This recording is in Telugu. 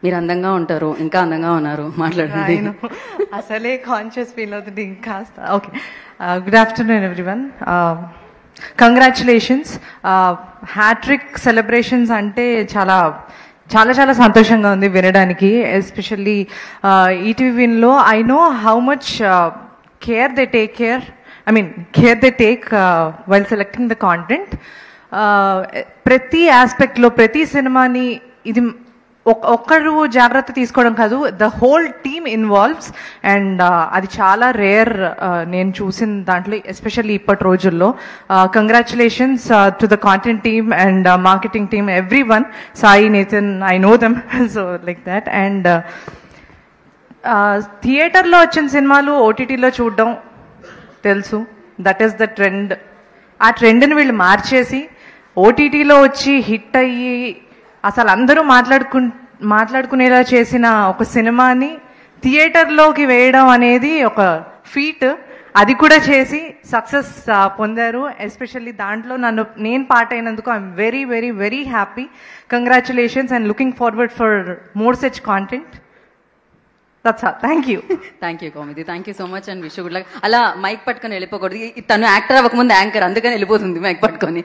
మీరు అందంగా ఉంటారు, ఇంకా అందంగా ఉన్నారు, మాట్లాడండి. అసలే కాన్షియస్ ఫీల్ అవుతుంది ఇంకా. Okay, good afternoon everyone. Congratulations. Hat trick celebrations అంటే చాలా చాలా చాలా సంతోషంగా ఉంది వినడానికి. ఎస్పెషల్లీ ఈటీవీ విన్లో I know how much care they take while selecting the content. ప్రతి ఆస్పెక్ట్లో ప్రతి సినిమాని ఇది ఒక్కరు జాగ్రత్త తీసుకోవడం కాదు, the whole team involves. And అది చాలా రేర్ నేను చూసిన దాంట్లో, ఎస్పెషల్లీ ఇప్పటి రోజుల్లో. Congratulations to the content team and marketing team, every one. Sai, Nithin, I know them, so like that. And థియేటర్లో వచ్చిన సినిమాలు ఓటీటీలో చూడడం తెలుసు, దట్ ఈస్ ద ట్రెండ్. ఆ ట్రెండ్ని వీళ్ళు మార్చేసి ఓటీటీలో వచ్చి హిట్ అయ్యి అసలు అందరూ మాట్లాడుకునేలా చేసిన ఒక సినిమాని థియేటర్లోకి వేయడం అనేది ఒక ఫీట్. అది కూడా చేసి సక్సెస్ పొందారు. ఎస్పెషల్లీ దాంట్లో నేను పార్ట్ అయినందుకు I'm very very very happy. Congratulations and looking forward for more such content. That's all. Thank you Komathi. Thank you so much and wish good luck. అలా మైక్ పట్టుకొని వెళ్ళిపోకూడదు. తను యాక్టర్ అవ్వకముందు యాంకర్, అందుకని వెళ్ళిపోతుంది మైక్ పట్టుకొని.